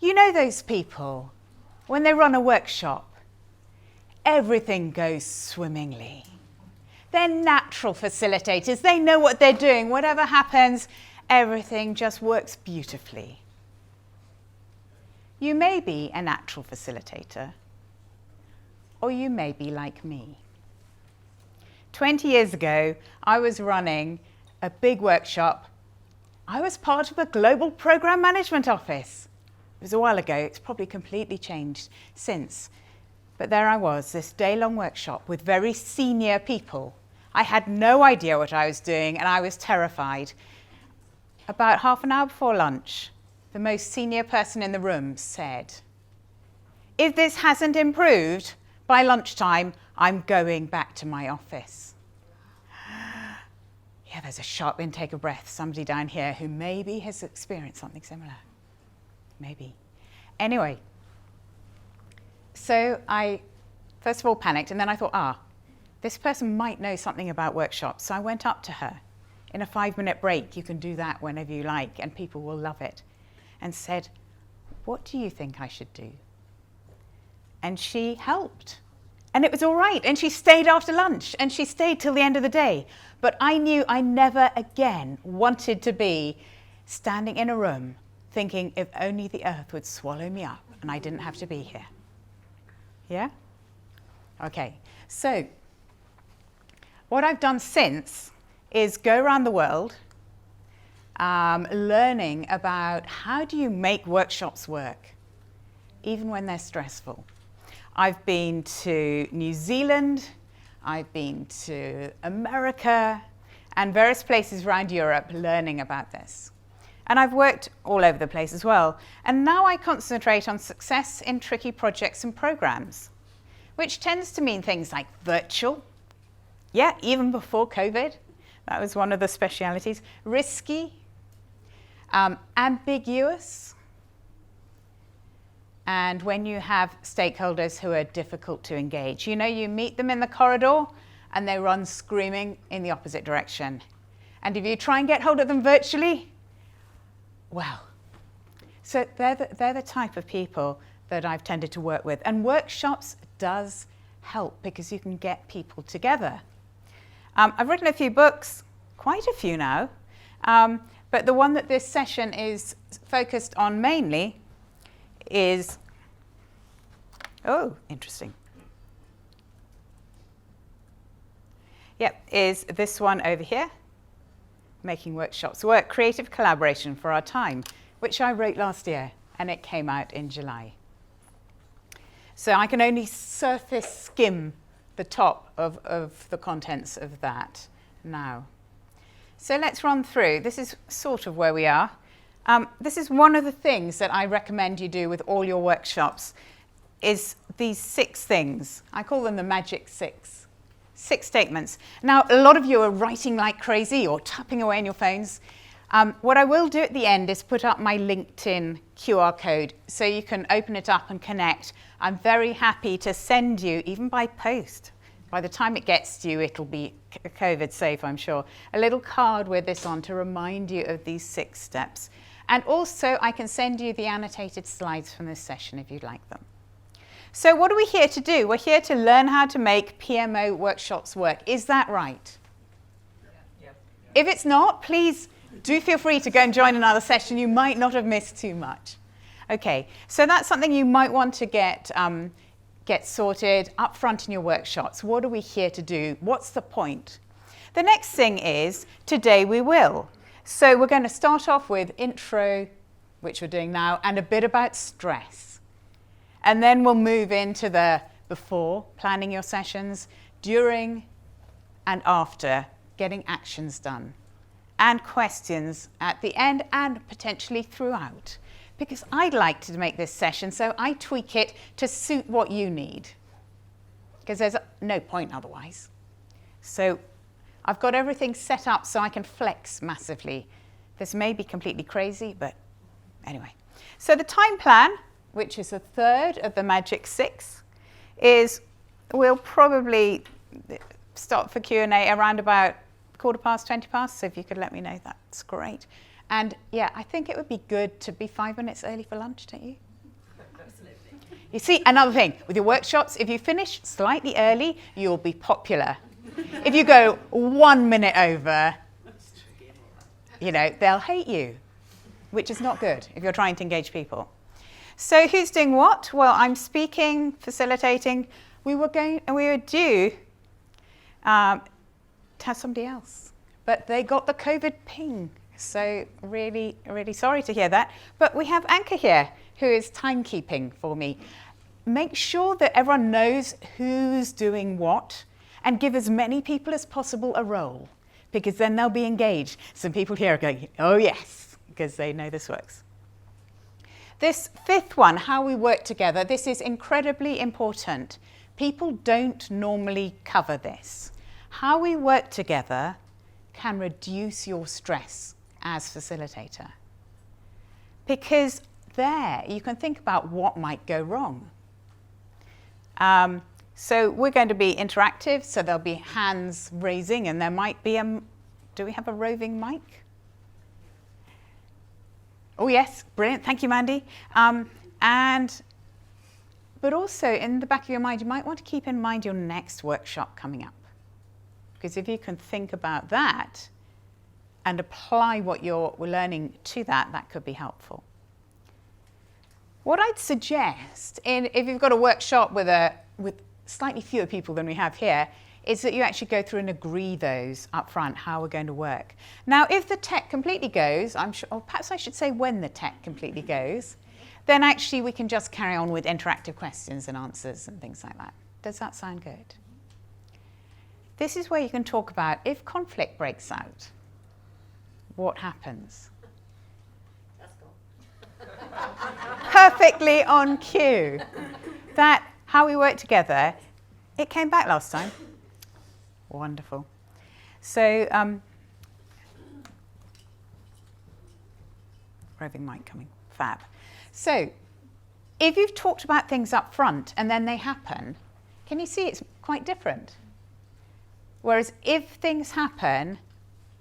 You know those people, when they run a workshop, everything goes swimmingly. They're natural facilitators. They know what they're doing. Whatever happens, everything just works beautifully. You may be a natural facilitator, or you may be like me. 20 years ago, I was running a big workshop. I was part of a global program management office. It was a while ago. It's probably completely changed since. But there I was, this day-long workshop with very senior people. I had no idea what I was doing, and I was terrified. About half an hour before lunch, the most senior person in the room said, "If this hasn't improved by lunchtime, I'm going back to my office." Yeah, there's a sharp intake of breath. Somebody down here who maybe has experienced something similar. Maybe. Anyway, so I first of all panicked, and then I thought, this person might know something about workshops. So I went up to her in a 5-minute break. You can do that whenever you like, and people will love it. And said, "What do you think I should do?" And she helped. And it was all right. And she stayed after lunch, and she stayed till the end of the day. But I knew I never again wanted to be standing in a room thinking, if only the earth would swallow me up and I didn't have to be here. Yeah? Okay. So what I've done since is go around the world learning about how do you make workshops work, even when they're stressful. I've been to New Zealand, I've been to America, and various places around Europe learning about this. And I've worked all over the place as well. And now I concentrate on success in tricky projects and programs, which tends to mean things like virtual. Yeah, even before COVID, that was one of the specialities. Risky, ambiguous, and when you have stakeholders who are difficult to engage. You know, you meet them in the corridor and they run screaming in the opposite direction. And if you try and get hold of them virtually, well, so they're the type of people that I've tended to work with. And workshops does help because you can get people together. I've written a few books, quite a few now, but the one that this session is focused on mainly is, interesting. Yep, is this one over here, Making Workshops Work, Creative Collaboration for Our Time, which I wrote last year, and it came out in July. So I can only surface skim the top of the contents of that now. So let's run through. This is sort of where we are. This is one of the things that I recommend you do with all your workshops, is these 6 things. I call them the magic 6. 6 statements. Now, a lot of you are writing like crazy or tapping away on your phones. What I will do at the end is put up my LinkedIn QR code so you can open it up and connect. I'm very happy to send you, even by post. By the time it gets to you, it'll be COVID safe, I'm sure. A little card with this on to remind you of these 6 steps. And also, I can send you the annotated slides from this session if you'd like them. So what are we here to do? We're here to learn how to make PMO workshops work. Is that right? Yeah. If it's not, please do feel free to go and join another session. You might not have missed too much. Okay, so that's something you might want to get sorted up front in your workshops. What are we here to do? What's the point? The next thing is, today we will. So we're going to start off with intro, which we're doing now, and a bit about stress. And then we'll move into the before, planning your sessions, during and after, getting actions done, and questions at the end and potentially throughout. Because I'd like to make this session, so I tweak it to suit what you need. Because there's no point otherwise. So I've got everything set up so I can flex massively. This may be completely crazy, but anyway. So the time plan, which is a third of the magic 6, is we'll probably stop for Q&A around about 20 past, so if you could let me know, that's great. And yeah, I think it would be good to be 5 minutes early for lunch, don't you? You see, another thing, with your workshops, if you finish slightly early, you'll be popular. If you go 1 minute over, they'll hate you, which is not good if you're trying to engage people. So who's doing what? Well, I'm speaking, facilitating. We were due to have somebody else, but they got the COVID ping. So really, really sorry to hear that. But we have Anka here, who is timekeeping for me. Make sure that everyone knows who's doing what and give as many people as possible a role, because then they'll be engaged. Some people here are going, oh yes, because they know this works. This fifth one, how we work together, this is incredibly important. People don't normally cover this. How we work together can reduce your stress as facilitator. Because there you can think about what might go wrong. So we're going to be interactive, so there'll be hands raising, and there might be do we have a roving mic? Oh yes, brilliant, thank you, Mandy. But also in the back of your mind, you might want to keep in mind your next workshop coming up. Because if you can think about that and apply what you're learning to that, that could be helpful. What I'd suggest, if you've got a workshop with slightly fewer people than we have here, is that you actually go through and agree those up front, how we're going to work. Now, if the tech completely goes, I'm sure, or perhaps I should say when the tech completely goes, then actually we can just carry on with interactive questions and answers and things like that. Does that sound good? This is where you can talk about if conflict breaks out, what happens? That's cool. Perfectly on cue. That, how we work together, it came back last time. Wonderful. So, roving mic coming, fab. So, if you've talked about things up front and then they happen, can you see it's quite different? Whereas if things happen,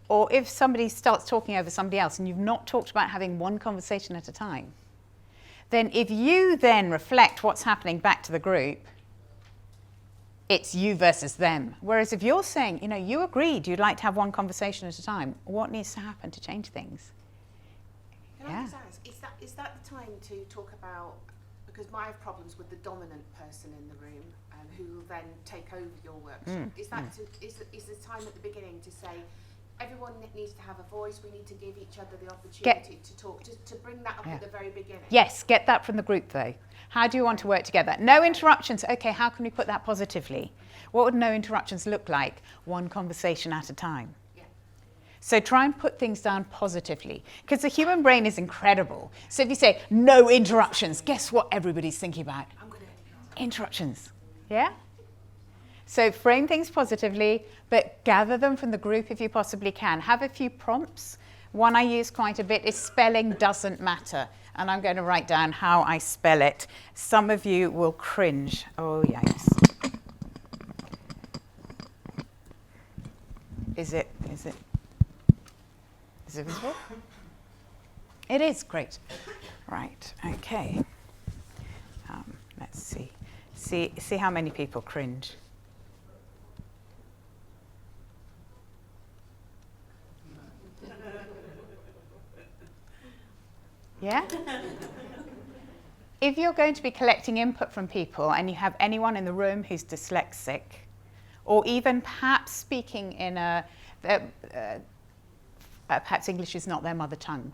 or if somebody starts talking over somebody else and you've not talked about having one conversation at a time, then if you then reflect what's happening back to the group, it's you versus them. Whereas if you're saying, you agreed you'd like to have one conversation at a time, what needs to happen to change things? Can I just ask, is that the time to talk about, because I have problems with the dominant person in the room who will then take over your workshop. Is the time at the beginning to say, everyone needs to have a voice, we need to give each other the opportunity to talk, to bring that up at the very beginning? Yes, get that from the group though. How do you want to work together? No interruptions. Okay, how can we put that positively? What would no interruptions look like? One conversation at a time. Yeah. So try and put things down positively, because the human brain is incredible. So if you say no interruptions, guess what everybody's thinking about? I'm going to interruptions. Yeah? So frame things positively, but gather them from the group if you possibly can. Have a few prompts. One I use quite a bit is spelling doesn't matter. And I'm going to write down how I spell it. Some of you will cringe. Oh, yikes. Is it visible? It is, great. Right, okay. Let's see. See how many people cringe. Yeah? If you're going to be collecting input from people and you have anyone in the room who's dyslexic, or even perhaps speaking in perhaps English is not their mother tongue,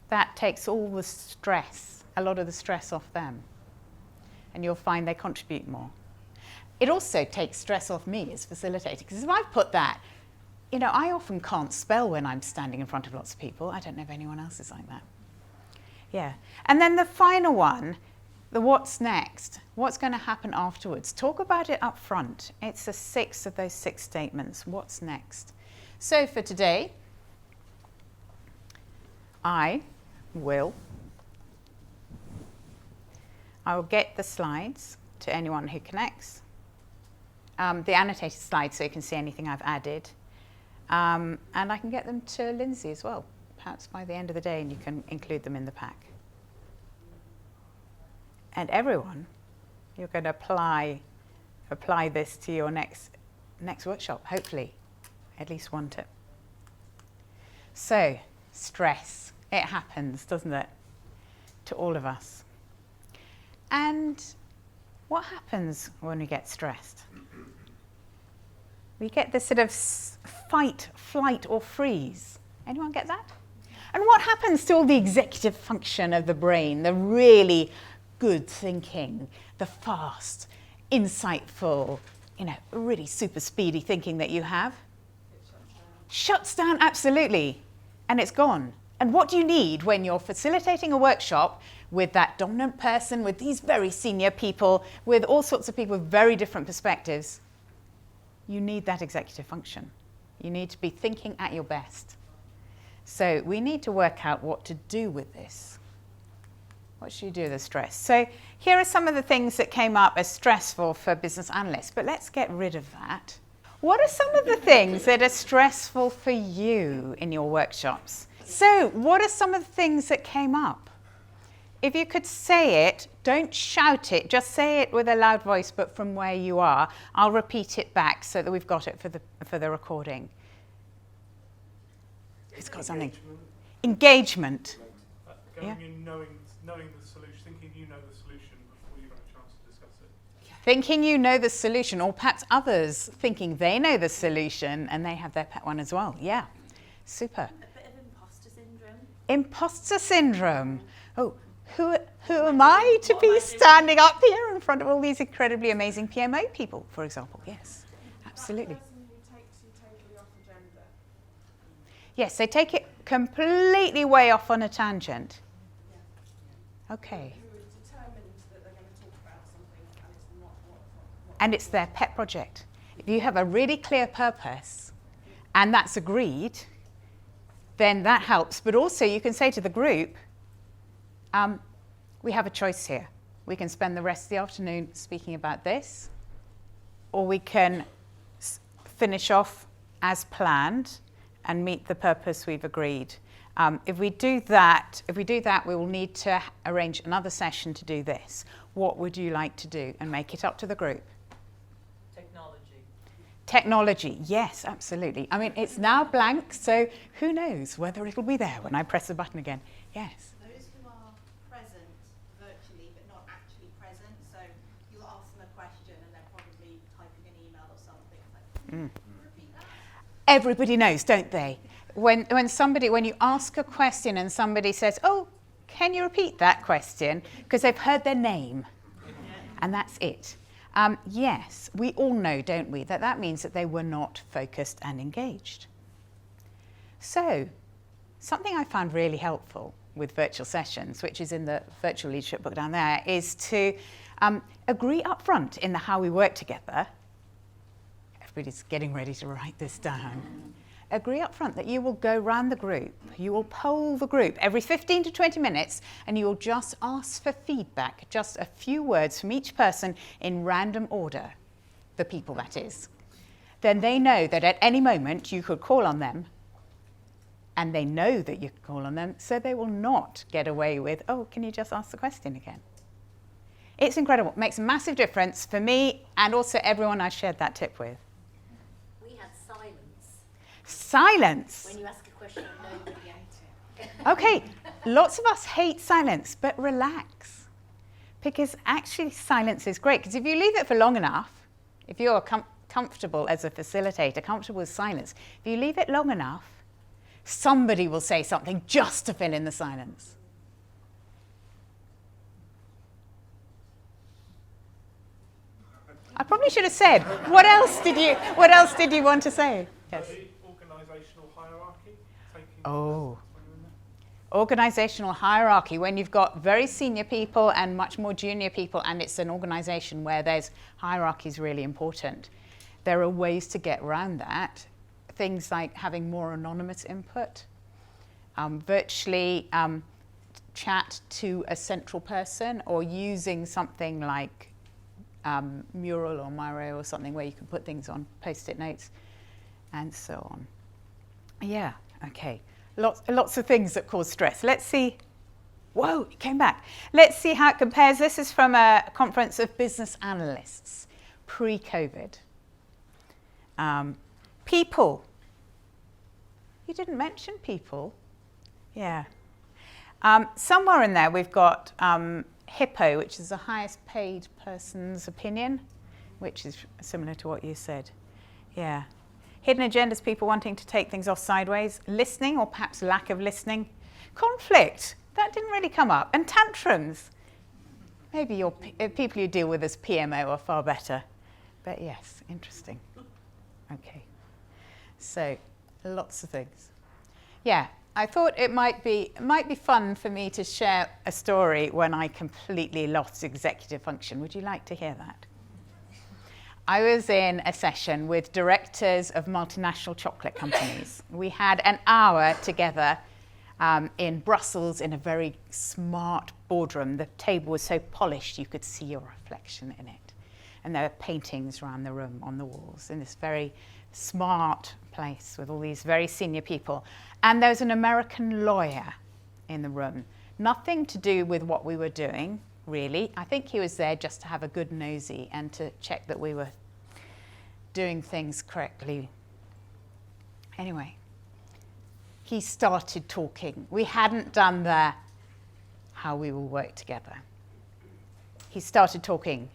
that takes all the stress, a lot of the stress off them. And you'll find they contribute more. It also takes stress off me as facilitator, because if I put that, I often can't spell when I'm standing in front of lots of people. I don't know if anyone else is like that. Yeah. And then the final one, the what's next, what's going to happen afterwards. Talk about it up front. It's the 6 of those 6 statements. What's next? So for today, I will get the slides to anyone who connects, the annotated slides so you can see anything I've added, and I can get them to Lindsay as well, perhaps by the end of the day, and you can include them in the pack. And everyone you're going to apply this to your next workshop, hopefully. At least one tip. So, stress. It happens, doesn't it? To all of us. And what happens when we get stressed? We get this sort of fight, flight, or freeze. Anyone get that? And what happens to all the executive function of the brain, the really good thinking, the fast, insightful, really super speedy thinking that you have? Shuts down, absolutely. And it's gone. And what do you need when you're facilitating a workshop with that dominant person, with these very senior people, with all sorts of people with very different perspectives? You need that executive function. You need to be thinking at your best. So we need to work out what to do with this. What should you do with the stress? So here are some of the things that came up as stressful for business analysts, but let's get rid of that. What are some of the things that are stressful for you in your workshops? So what are some of the things that came up? If you could say it, don't shout it, just say it with a loud voice, but from where you are. I'll repeat it back so that we've got it for the recording. Who's got something? Engagement. Going in knowing the solution, thinking you know the solution before you've had a chance to discuss it. Thinking you know the solution, or perhaps others thinking they know the solution and they have their pet one as well. Yeah, super. A bit of imposter syndrome. Imposter syndrome. Oh, who am I to be standing up here in front of all these incredibly amazing PMO people, for example? Yes, absolutely. That person who takes you totally off agenda. Yes, they take it completely way off on a tangent. Okay. Who is determined that they're going to talk about something and it's not what And it's their pet project. If you have a really clear purpose and that's agreed, then that helps. But also you can say to the group, we have a choice here. We can spend the rest of the afternoon speaking about this, or we can finish off as planned and meet the purpose we've agreed. If we do that, we will need to arrange another session to do this. What would you like to do? And make it up to the group. Technology, yes, absolutely. I mean, it's now blank, so who knows whether it'll be there when I press the button again. Yes. Those who are present virtually but not actually present, so you'll ask them a question and they're probably typing an email or something. Like, repeat that. Everybody knows, don't they? When you ask a question and somebody says, oh, can you repeat that question? Because they've heard their name. And that's it. Yes, we all know, don't we, that means that they were not focused and engaged. So, something I found really helpful with virtual sessions, which is in the virtual leadership book down there, is to agree up front in the how we work together. Everybody's getting ready to write this down. Agree up front that you will go round the group, you will poll the group every 15 to 20 minutes, and you will just ask for feedback, just a few words from each person in random order, the people that is. Then they know that at any moment you could call on them, and they know that you can call on them, so they will not get away with, oh, can you just ask the question again? It's incredible. It makes a massive difference for me and also everyone I shared that tip with. We had silence. Silence. When you ask a question and nobody answers. Okay, lots of us hate silence, but relax. Because actually silence is great, because if you leave it for long enough, if you're comfortable as a facilitator, comfortable with silence, if you leave it long enough, somebody will say something just to fill in the silence. I probably should have said, what else did you want to say? Yes. Organisational hierarchy. Oh. Organisational hierarchy, when you've got very senior people and much more junior people, and it's an organisation where there's hierarchy is really important. There are ways to get around that. Things like having more anonymous input, virtually chat to a central person, or using something like Mural or Miro or something where you can put things on post-it notes, and so on. Yeah, okay. Lots of things that cause stress. Let's see Whoa, it came back. Let's see how it compares. This is from a conference of business analysts, pre-COVID. People. You didn't mention people. Yeah. Somewhere in there we've got HIPPO, which is the highest paid person's opinion, which is similar to what you said. Yeah. Hidden agendas, people wanting to take things off sideways. Listening, or perhaps lack of listening. Conflict, that didn't really come up. And tantrums. Maybe your people you deal with as PMO are far better. But yes, interesting. Okay. So, lots of things. Yeah, I thought it might be fun for me to share a story when I completely lost executive function. Would you like to hear that? I was in a session with directors of multinational chocolate companies. We had an hour together in Brussels in a very smart boardroom. The table was so polished you could see your reflection in it. And there were paintings around the room on the walls in this very smart place with all these very senior people. And there was an American lawyer in the room. Nothing to do with what we were doing, really. I think he was there just to have a good nosy and to check that we were doing things correctly. Anyway, he started talking. We hadn't done the how we will work together. He started talking,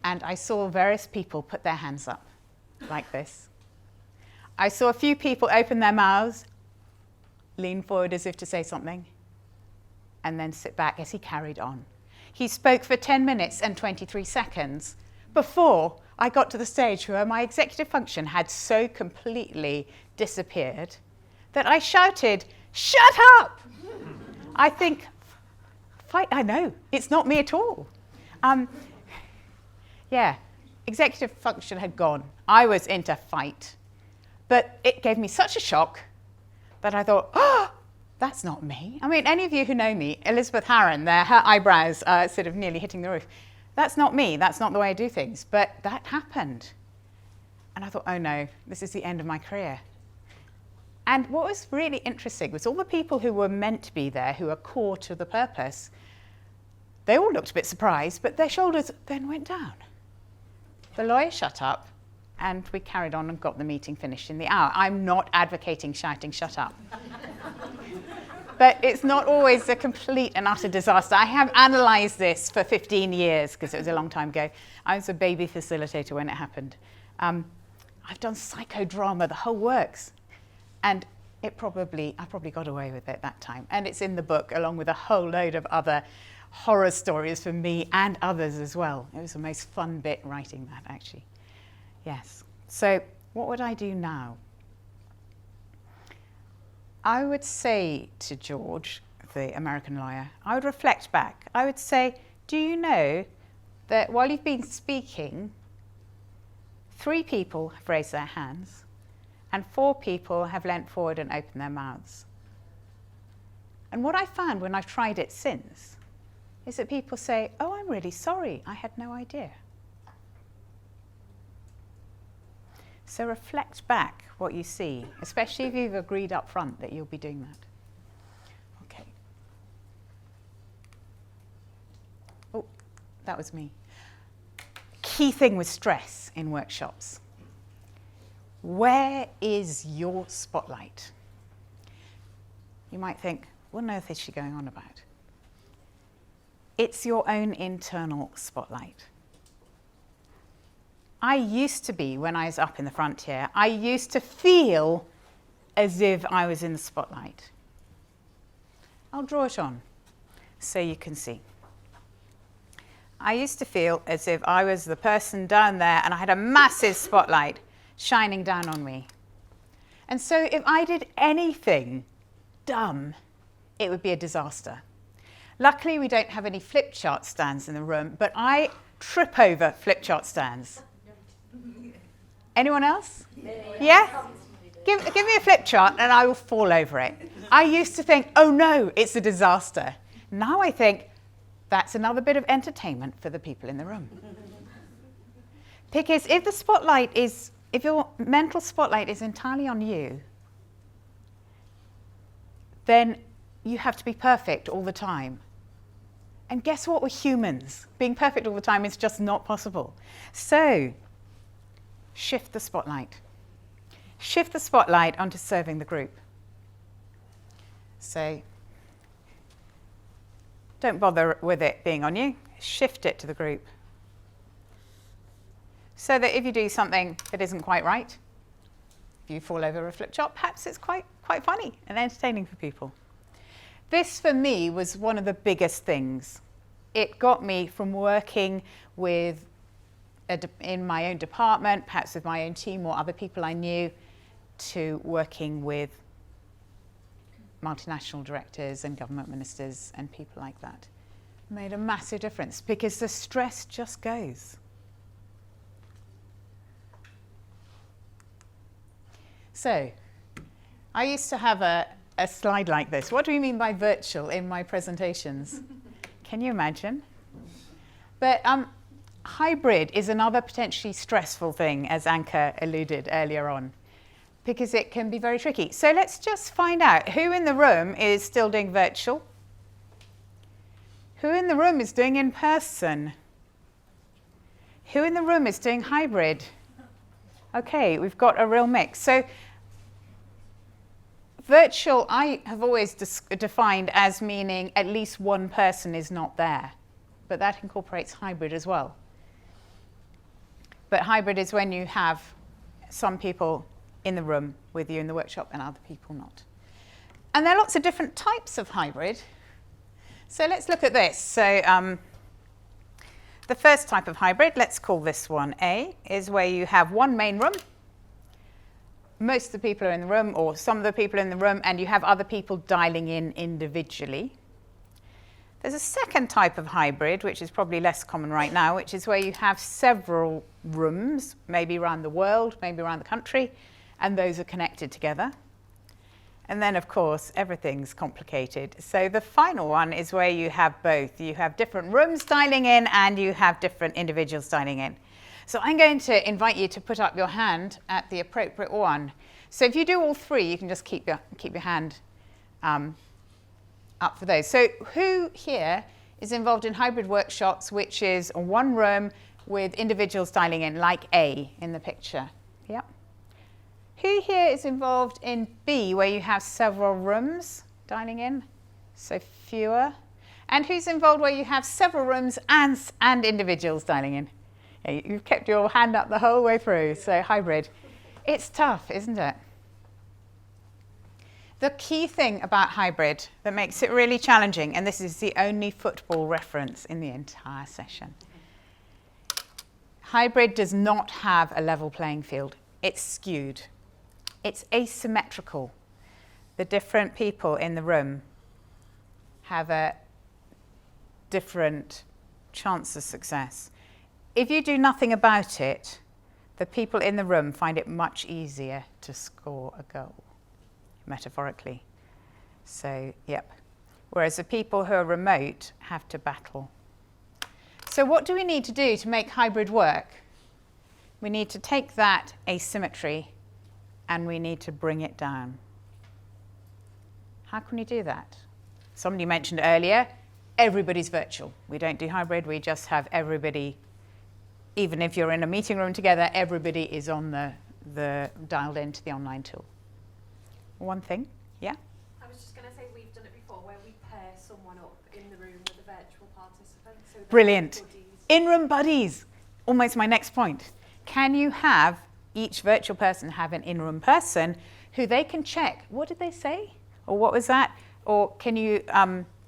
and I saw various people put their hands up like this. I saw a few people open their mouths, lean forward as if to say something, and then sit back as he carried on. He spoke for 10 minutes and 23 seconds before I got to the stage where my executive function had so completely disappeared that I shouted, "Shut up!" I think, I know, it's not me at all. Yeah, executive function had gone. I was into fight. But it gave me such a shock that I thought, oh, that's not me. I mean, any of you who know me, Elizabeth Harron, her eyebrows are sort of nearly hitting the roof. That's not me. That's not the way I do things. But that happened. And I thought, oh no, this is the end of my career. And what was really interesting was all the people who were meant to be there, who are core to the purpose, they all looked a bit surprised, but their shoulders then went down. The lawyer shut up, and we carried on and got the meeting finished in the hour. I'm not advocating shouting, "Shut up." But it's not always a complete and utter disaster. I have analysed this for 15 years, because it was a long time ago. I was a baby facilitator when it happened. I've done psychodrama, the whole works. And I probably got away with it that time. And it's in the book, along with a whole load of other horror stories from me and others as well. It was the most fun bit writing that, actually. Yes. So what would I do now? I would say to George, the American lawyer, I would reflect back. I would say, do you know that while you've been speaking, 3 people have raised their hands and 4 people have leant forward and opened their mouths? And what I found when I've tried it since is that people say, oh, I'm really sorry, I had no idea. So reflect back what you see, especially if you've agreed up front that you'll be doing that. Okay. Oh, that was me. Key thing with stress in workshops. Where is your spotlight? You might think, what on earth is she going on about? It's your own internal spotlight. I used to be, when I was up in the front here, I used to feel as if I was in the spotlight. I'll draw it on so you can see. I used to feel as if I was the person down there and I had a massive spotlight shining down on me. And so if I did anything dumb, it would be a disaster. Luckily, we don't have any flip chart stands in the room, but I trip over flip chart stands. Anyone else? Yeah? Give me a flip chart and I will fall over it. I used to think, oh no, it's a disaster. Now I think, that's another bit of entertainment for the people in the room. Because if your mental spotlight is entirely on you, then you have to be perfect all the time. And guess what? We're humans. Being perfect all the time is just not possible. So, shift the spotlight. Shift the spotlight onto serving the group. So, don't bother with it being on you. Shift it to the group. So that if you do something that isn't quite right, if you fall over a flip chart, perhaps it's quite funny and entertaining for people. This, for me, was one of the biggest things. It got me from working with in my own department, perhaps with my own team or other people I knew, to working with multinational directors and government ministers and people like that. It made a massive difference because the stress just goes. So, I used to have a slide like this. What do we mean by virtual in my presentations? Can you imagine? But hybrid is another potentially stressful thing, as Anka alluded earlier on, because it can be very tricky. So let's just find out who in the room is still doing virtual, who in the room is doing in person, who in the room is doing hybrid. Okay, we've got a real mix. So virtual, I have always defined as meaning at least one person is not there, but that incorporates hybrid as well. But hybrid is when you have some people in the room with you in the workshop and other people not. And there are lots of different types of hybrid. So let's look at this. So the first type of hybrid, let's call this one A, is where you have one main room. Most of the people are in the room, or some of the people in the room, and you have other people dialing in individually. There's a second type of hybrid, which is probably less common right now, which is where you have several rooms, maybe around the world, maybe around the country, and those are connected together. And then, of course, everything's complicated. So the final one is where you have both. You have different rooms dialing in, and you have different individuals dialing in. So I'm going to invite you to put up your hand at the appropriate one. So if you do all three, you can just keep your hand up for those. So who here is involved in hybrid workshops, which is one room with individuals dialing in, like A in the picture? Yep. Who here is involved in B, where you have several rooms dialing in? So fewer. And who's involved where you have several rooms and individuals dialing in? Yeah, you've kept your hand up the whole way through, so hybrid. It's tough, isn't it? The key thing about hybrid that makes it really challenging, and this is the only football reference in the entire session. Hybrid does not have a level playing field. It's skewed. It's asymmetrical. The different people in the room have a different chance of success. If you do nothing about it, the people in the room find it much easier to score a goal, metaphorically. So, yep. Whereas the people who are remote have to battle. So what do we need to do to make hybrid work? We need to take that asymmetry and we need to bring it down. How can we do that? Somebody mentioned earlier, everybody's virtual. We don't do hybrid, we just have everybody. Even if you're in a meeting room together, everybody is on the dialed into the online tool. One thing, yeah? I was just going to say we've done it before where we pair someone up in the room with a virtual participant. So Brilliant. In-room buddies. Almost my next point. Can you have each virtual person have an in-room person who they can check, what did they say? Or what was that? Or can you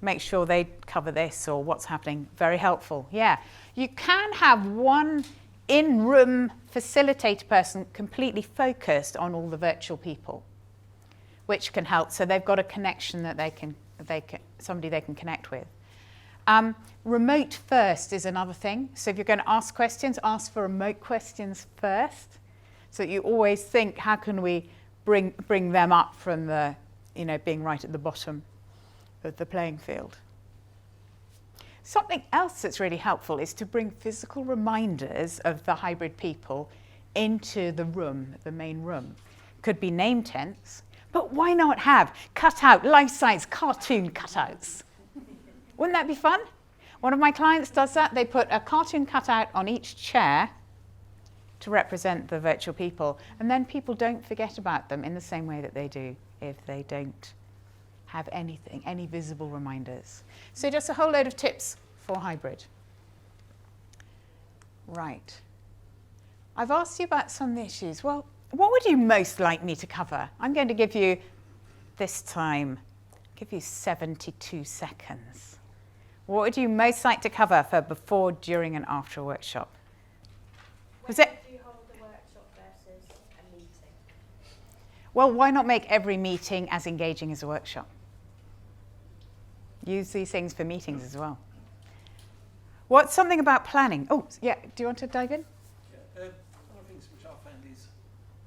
make sure they cover this or what's happening? Very helpful, yeah. You can have one in-room facilitator person completely focused on all the virtual people, which can help. So they've got a connection that somebody they can connect with. Remote first is another thing. So if you're going to ask questions, ask for remote questions first. So you always think, how can we bring them up from the, being right at the bottom of the playing field? Something else that's really helpful is to bring physical reminders of the hybrid people into the room, the main room. Could be name tents, But why not have cut-out, life-size cartoon cutouts? Wouldn't that be fun? One of my clients does that. They put a cartoon cutout on each chair to represent the virtual people. And then people don't forget about them in the same way that they do if they don't have anything, any visible reminders. So just a whole load of tips for hybrid. Right. I've asked you about some of the issues. Well, what would you most like me to cover? I'm going to give you, this time, give you 72 seconds. What would you most like to cover for before, during, and after a workshop? Was it? Do you hold a workshop versus a meeting? Well, why not make every meeting as engaging as a workshop? Use these things for meetings as well. What's something about planning? Oh, yeah, do you want to dive in? Yeah, one of the things which I found is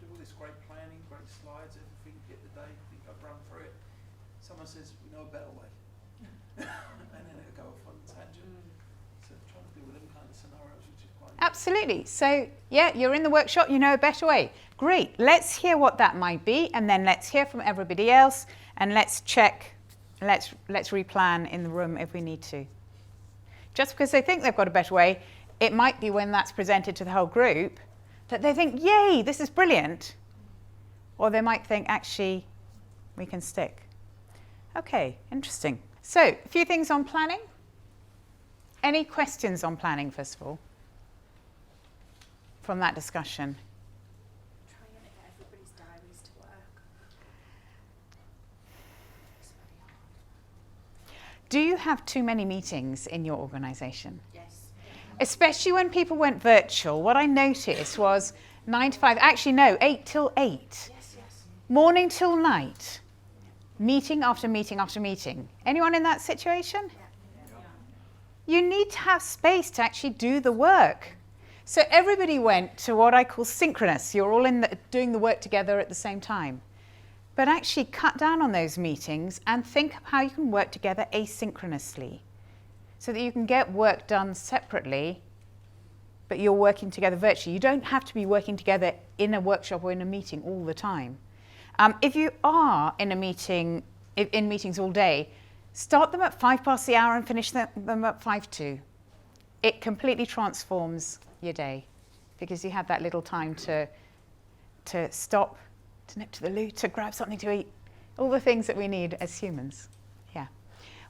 do all this great planning, great slides, everything, get the day, think I've run through it. Someone says, we know a better way. And then it'll go off on a tangent. So trying to deal with them kind of scenarios, which is quite Absolutely. So, yeah, you're in the workshop, you know a better way. Great. Let's hear what that might be, and then let's hear from everybody else, and let's check, let's replan in the room if we need to. Just because they think they've got a better way, it might be when that's presented to the whole group that they think, yay, this is brilliant. Or they might think, actually, we can stick. Okay, interesting. So, a few things on planning. Any questions on planning, first of all, from that discussion? Trying to get everybody's diaries to work. It's very hard. Do you have too many meetings in your organisation? Yes. Especially when people went virtual, what I noticed was 9 to 5, actually no, 8 till 8. Yes, yes. Morning till night, meeting after meeting after meeting. Anyone in that situation? You need to have space to actually do the work. So everybody went to what I call synchronous. You're all doing the work together at the same time. But actually cut down on those meetings and think of how you can work together asynchronously so that you can get work done separately, but you're working together virtually. You don't have to be working together in a workshop or in a meeting all the time. If you are in a meeting, in meetings all day, start them at 5 past the hour and finish them at 5 to. It completely transforms your day because you have that little time to stop, to nip to the loo, to grab something to eat, all the things that we need as humans. Yeah.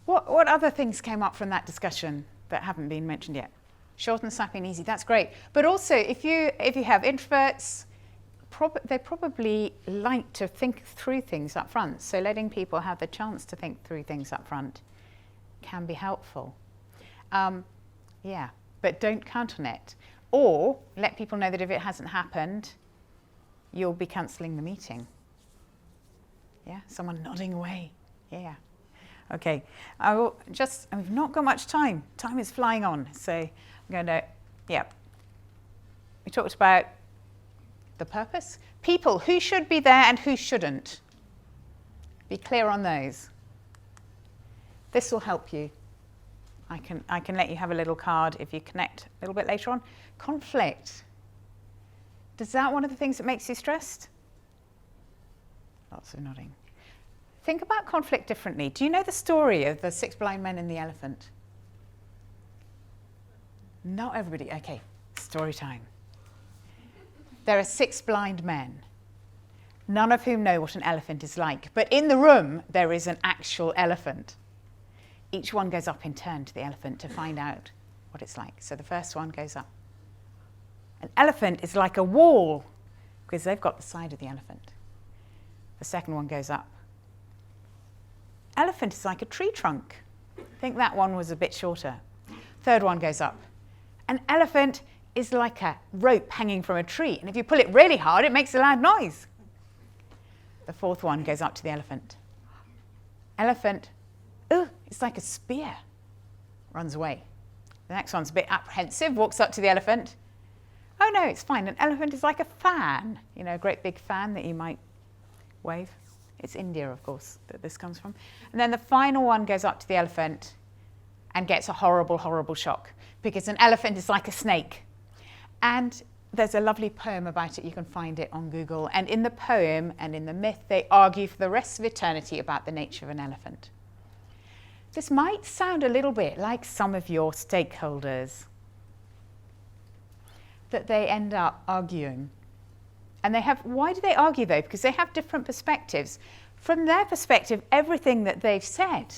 What other things came up from that discussion that haven't been mentioned yet? Short and snappy and easy, that's great. But also, if you have introverts, they probably like to think through things up front. So letting people have the chance to think through things up front can be helpful. Yeah, but don't count on it. Or let people know that if it hasn't happened, you'll be cancelling the meeting. Yeah, someone nodding away. Yeah. Okay, we've not got much time. Time is flying on. So I'm going to, yeah. We talked about the purpose. People, who should be there and who shouldn't. Be clear on those. This will help you. I can let you have a little card if you connect a little bit later on. Conflict. Is that one of the things that makes you stressed? Lots of nodding. Think about conflict differently. Do you know the story of the 6 blind men and the elephant? Not everybody. Okay, story time. There are 6 blind men, none of whom know what an elephant is like. But in the room, there is an actual elephant. Each one goes up in turn to the elephant to find out what it's like. So the first one goes up. An elephant is like a wall because they've got the side of the elephant. The second one goes up. Elephant is like a tree trunk. I think that one was a bit shorter. Third one goes up. An elephant is like a rope hanging from a tree, and if you pull it really hard, it makes a loud noise. The fourth one goes up to the elephant. Elephant, it's like a spear. Runs away. The next one's a bit apprehensive, walks up to the elephant. Oh no, it's fine. An elephant is like a fan, a great big fan that you might wave. It's India, of course, that this comes from. And then the final one goes up to the elephant and gets a horrible, horrible shock because an elephant is like a snake. And there's a lovely poem about it. You can find it on Google. And in the poem and in the myth, they argue for the rest of eternity about the nature of an elephant. This might sound a little bit like some of your stakeholders, that they end up arguing. And why do they argue though? Because they have different perspectives. From their perspective, everything that they've said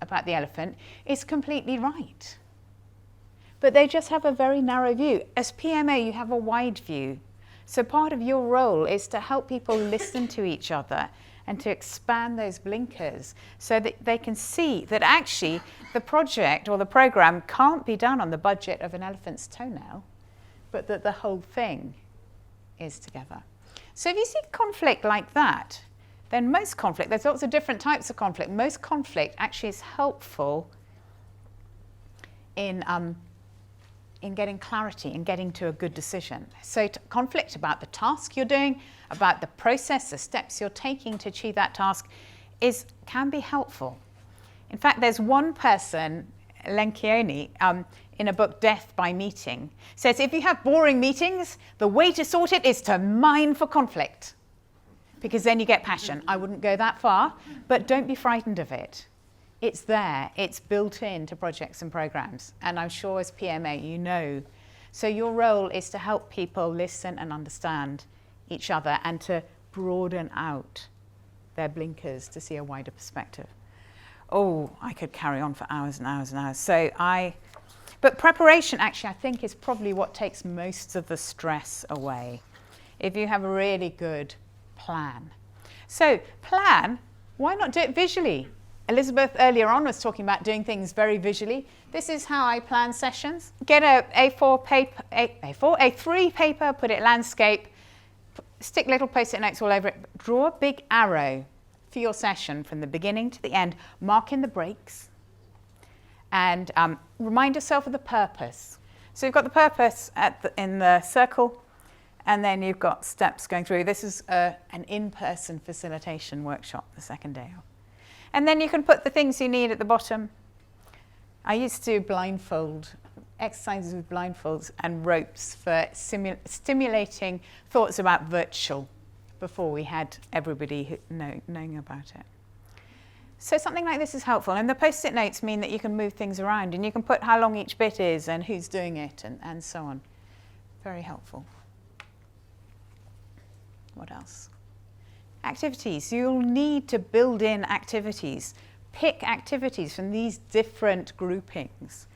about the elephant is completely right. But they just have a very narrow view. As PMO, you have a wide view. So part of your role is to help people listen to each other and to expand those blinkers so that they can see that actually the project or the program can't be done on the budget of an elephant's toenail, but that the whole thing is together. So if you see conflict like that, then most conflict, there's lots of different types of conflict, most conflict actually is helpful in getting clarity, in getting to a good decision. So conflict about the task you're doing, about the process, the steps you're taking to achieve that task can be helpful. In fact, there's one person, Lencioni, in a book, Death by Meeting, says if you have boring meetings, the way to sort it is to mine for conflict, because then you get passion. I wouldn't go that far, but don't be frightened of it. It's there, it's built into projects and programs, and I'm sure as PMO you know. So your role is to help people listen and understand each other and to broaden out their blinkers to see a wider perspective. Oh, I could carry on for hours and hours and hours. But preparation actually I think is probably what takes most of the stress away, if you have a really good plan. So plan, why not do it visually? Elizabeth earlier on was talking about doing things very visually. This is how I plan sessions. Get a A3 paper, put it landscape, stick little post-it notes all over it. Draw a big arrow for your session from the beginning to the end. Mark in the breaks. And remind yourself of the purpose. So you've got the purpose in the circle, and then you've got steps going through. This is an in-person facilitation workshop the second day. And then you can put the things you need at the bottom. I used to blindfold, exercises with blindfolds and ropes for stimulating thoughts about virtual before we had everybody knowing about it. So something like this is helpful. And the post-it notes mean that you can move things around and you can put how long each bit is and who's doing it and so on. Very helpful. What else? Activities. You'll need to build in activities. Pick activities from these different groupings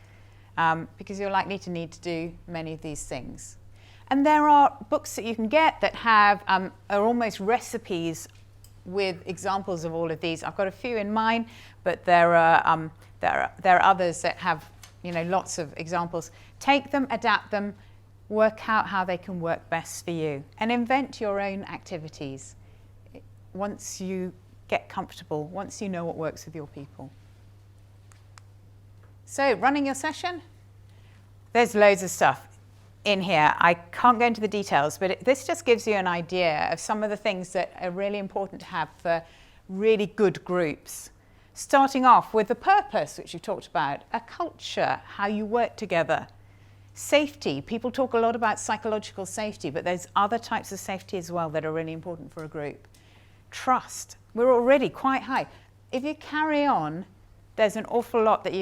because you're likely to need to do many of these things. And there are books that you can get that have are almost recipes with examples of all of these. I've got a few in mind, but there are others that have lots of examples. Take them, adapt them, work out how they can work best for you, and invent your own activities. Once you get comfortable, once you know what works with your people. So running your session, there's loads of stuff in here. I can't go into the details, but this just gives you an idea of some of the things that are really important to have for really good groups. Starting off with the purpose, which you talked about, a culture, how you work together. Safety, people talk a lot about psychological safety, but there's other types of safety as well that are really important for a group. Trust, we're already quite high. If you carry on, there's an awful lot that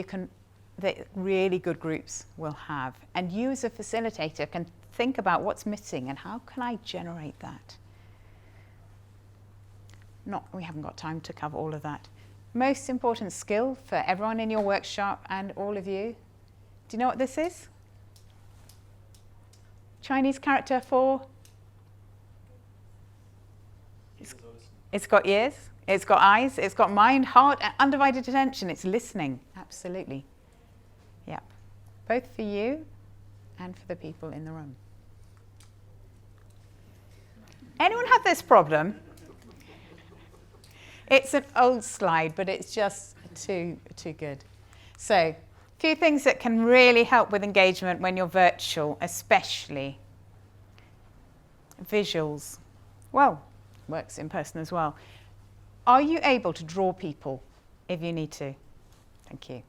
really good groups will have. And you as a facilitator can think about what's missing and how can I generate that. We haven't got time to cover all of that. Most important skill for everyone in your workshop and all of you. Do you know what this is? Chinese character for? It's got ears, it's got eyes, it's got mind, heart, and undivided attention. It's listening, absolutely. Yep. Both for you and for the people in the room. Anyone have this problem? It's an old slide, but it's just too good. So, a few things that can really help with engagement when you're virtual, especially visuals. Well, works in person as well. Are you able to draw people if you need to? Thank you.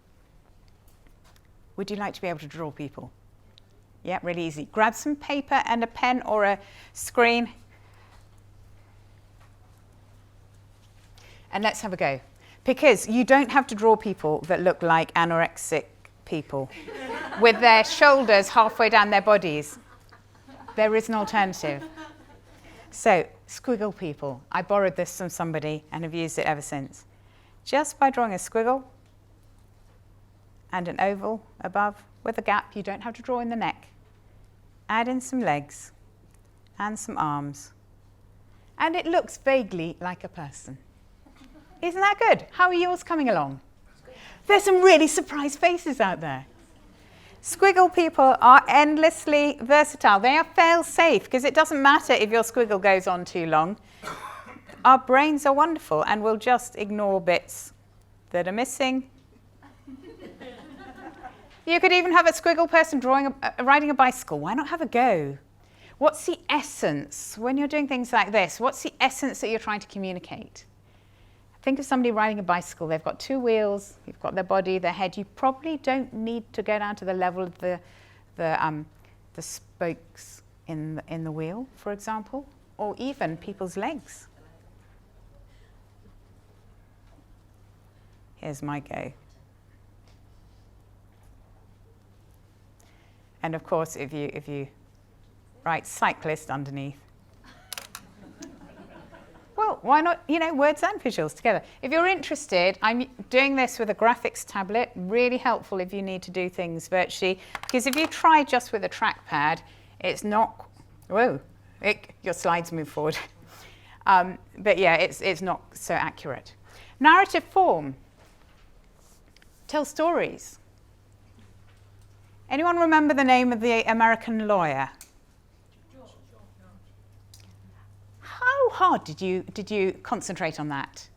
Would you like to be able to draw people? Yeah, really easy. Grab some paper and a pen or a screen. And let's have a go. Because you don't have to draw people that look like anorexic people with their shoulders halfway down their bodies. There is an alternative. So, squiggle people. I borrowed this from somebody and have used it ever since. Just by drawing a squiggle and an oval above with a gap, you don't have to draw in the neck. Add in some legs and some arms. And it looks vaguely like a person. Isn't that good? How are yours coming along? There's some really surprised faces out there. Squiggle people are endlessly versatile. They are fail-safe because it doesn't matter if your squiggle goes on too long. Our brains are wonderful and we'll just ignore bits that are missing. You could even have a squiggle person riding a bicycle. Why not have a go? What's the essence when you're doing things like this? What's the essence that you're trying to communicate? Think of somebody riding a bicycle. They've got two wheels. You've got their body, their head. You probably don't need to go down to the level of the spokes in the wheel, for example, or even people's legs. Here's my go. And of course, if you write cyclist underneath, well, why not, words and visuals together. If you're interested, I'm doing this with a graphics tablet, really helpful if you need to do things virtually, because if you try just with a trackpad, it's not, your slides move forward. But yeah, it's not so accurate. Narrative form. Tell stories. Anyone remember the name of the American lawyer? How hard did you concentrate on that?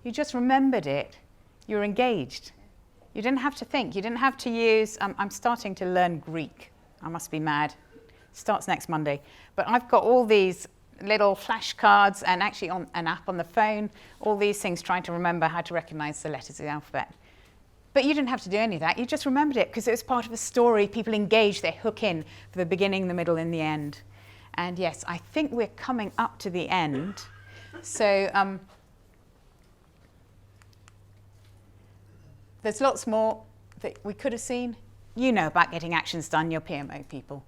You just remembered it. You were engaged. You didn't have to think. You didn't have to use, I'm starting to learn Greek. I must be mad. Starts next Monday. But I've got all these little flashcards and actually on an app on the phone, all these things trying to remember how to recognize the letters of the alphabet. But you didn't have to do any of that. You just remembered it because it was part of a story. People engage, they hook in for the beginning, the middle, and the end. And yes, I think we're coming up to the end. So there's lots more that we could have seen. You know about getting actions done, you're PMO people.